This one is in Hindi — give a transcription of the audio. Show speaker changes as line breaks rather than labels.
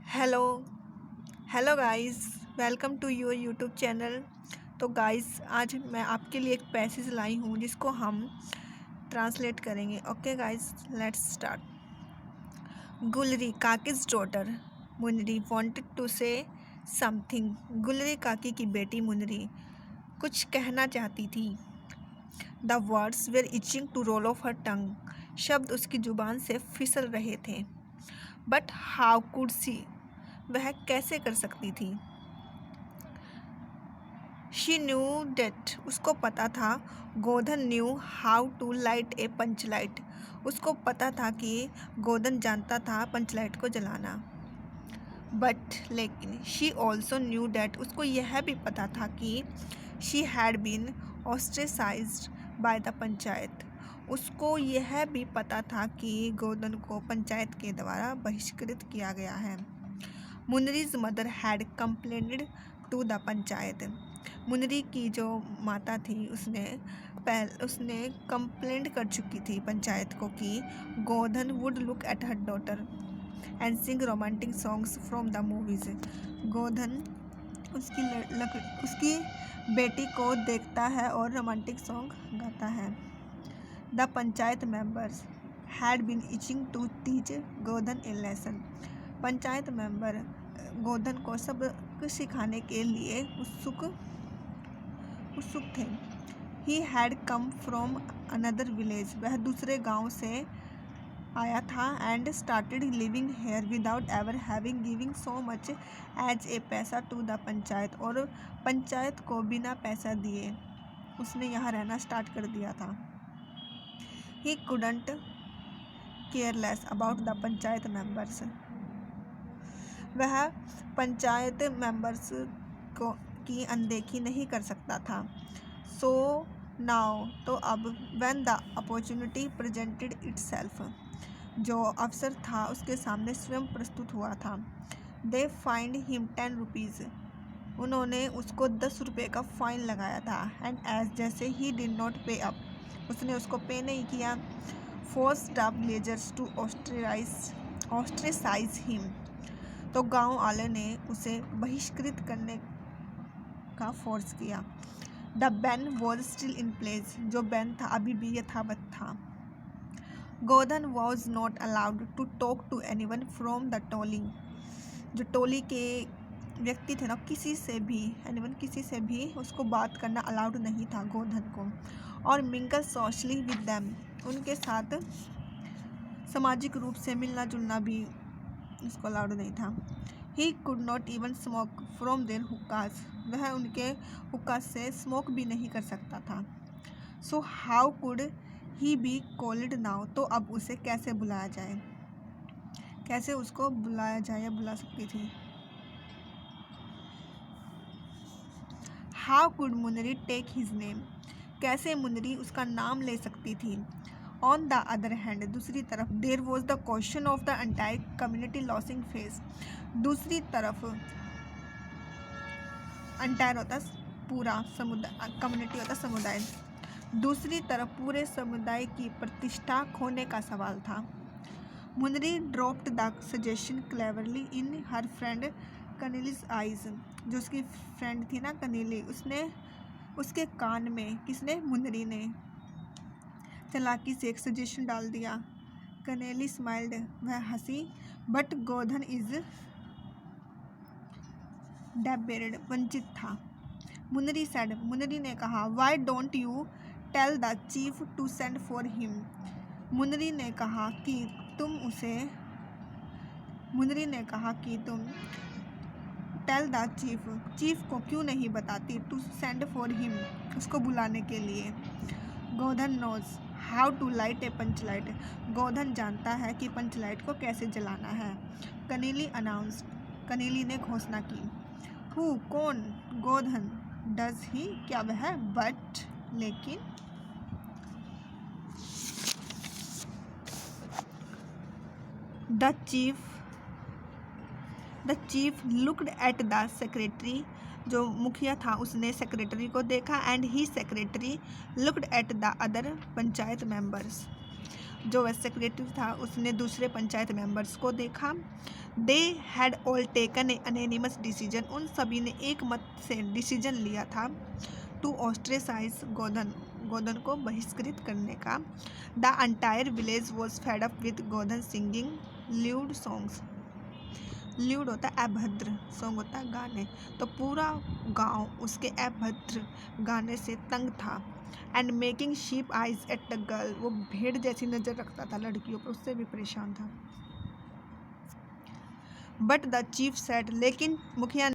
Hello hello guys, welcome to your YouTube channel. तो गाइस, आज मैं आपके लिए एक पैसेज लाई हूँ जिसको हम ट्रांसलेट करेंगे। Okay guys, let's start. Gulri काकीज daughter Munri wanted to say something. Gulri काकी की बेटी मुनरी कुछ कहना चाहती थी। The words were itching to roll off her tongue. शब्द उसकी जुबान से फिसल रहे थे। बट हाउ कुड सी, वह कैसे कर सकती थी। शी न्यू डेट, उसको पता था। Godhan knew how to light a panch light, उसको पता था कि गोधन जानता था पंच लाइट को जलाना। बट लेकिन शी ऑल्सो न्यू डेट, उसको यह भी पता था कि she had been ostracised by the panchayat, उसको यह भी पता था कि गोधन को पंचायत के द्वारा बहिष्कृत किया गया है। मुनरीज mother had complained to the panchayat, Munri की जो माता थी उसने कंप्लेंट कर चुकी थी पंचायत को कि Godhan would look at her daughter and sing romantic songs from the movies. Godhan उसकी बेटी को देखता है और रोमांटिक सॉन्ग गाता है। The panchayat members had been itching to teach Godhan a lesson, panchayat member Godhan को सबक सिखाने के लिए उत्सुक थे। He had come from another village, वह दूसरे गांव से आया था। And started living here without ever having giving so much as a paisa to the panchayat, और पंचायत को बिना पैसा दिए उसने यहाँ रहना स्टार्ट कर दिया था। He couldn't careless about the panchayat members, वह पंचायत मेंबर्स को की अनदेखी नहीं कर सकता था। सो नाउ, तो अब when the opportunity presented itself, जो अवसर था उसके सामने स्वयं प्रस्तुत हुआ था। दे फाइंड हिम 10 रुपीज़, उन्होंने उसको 10 रुपये का फाइन लगाया था। एंड एज जैसे he did not pay up, उसने उसको पे नहीं किया। Force the villagers to ostracise him, तो गांव वाले ने उसे बहिष्कृत करने का फोर्स किया। The ban was still in place, जो बैन था अभी भी यथावत था। Godhan was not allowed to talk to anyone from the toli, जो टोली के व्यक्ति थे ना, किसी से भी उसको बात करना अलाउड नहीं था गोधन को। और मिंगल सोशली विद देम, उनके साथ सामाजिक रूप से मिलना जुलना भी उसको अलाउड नहीं था। He could not even smoke from their hookahs, वह उनके हुक्का से स्मोक भी नहीं कर सकता था। So how could he be called now, तो अब उसे कैसे बुलाया जाए, कैसे उसको बुलाया जाए या बुला सकती थी। How could Munri take his name, कैसे मुनरी उसका नाम ले सकती थी। ऑन द अदर हैंड, दूसरी तरफ, there was the question of the entire community losing face, दूसरी तरफ एंटायर होता पूरा समुदाय, कम्युनिटी होता समुदाय, दूसरी तरफ पूरे समुदाय की प्रतिष्ठा खोने का सवाल था। Munri dropped the suggestion cleverly in her friend Kanili's eyes, जो उसकी फ्रेंड थी ना कनीली, उसने उसके कान में, किसने, मुनरी ने चालाकी से एक सजेशन डाल दिया। कनेली स्माइल्ड, वह हंसी। बट गोधन इज डेबेरेड, वंचित था। मुनरी सेड, मुनरी ने कहा, why don't you tell the chief to send for him, Munri ने कहा कि तुम टेल द चीफ को क्यों नहीं बताती, टू सेंड फॉर हिम, उसको बुलाने के लिए। Godhan knows how to light a panch light, Godhan जानता है कि पंच लाइट को कैसे जलाना है। कनीली अनाउंस्ड, कनीली ने घोषणा की। हु, कौन, गोधन, डज ही, क्या वह, बट, लेकिन, the chief looked at the secretary, जो मुखिया था उसने सेक्रेटरी को देखा। And he secretary looked at the other panchayat members, जो वह सेक्रेटरी था उसने दूसरे पंचायत मेंबर्स को देखा। They had all taken a unanimous decision, उन सभी ने एक मत से डिसीजन लिया था टू ऑस्ट्रेसाइज गोधन, गोधन को बहिष्कृत करने का। The entire village was fed up with Godhan singing lewd songs. Lewd होता है अभद्र, सॉन्ग होता है गाने, तो पूरा गांव उसके अभद्र गाने से तंग था। And making sheep eyes at the girl, वो भेड़ जैसी नज़र रखता था लड़कियों पर, उससे भी परेशान था। बट द चीफ सेड, लेकिन मुखिया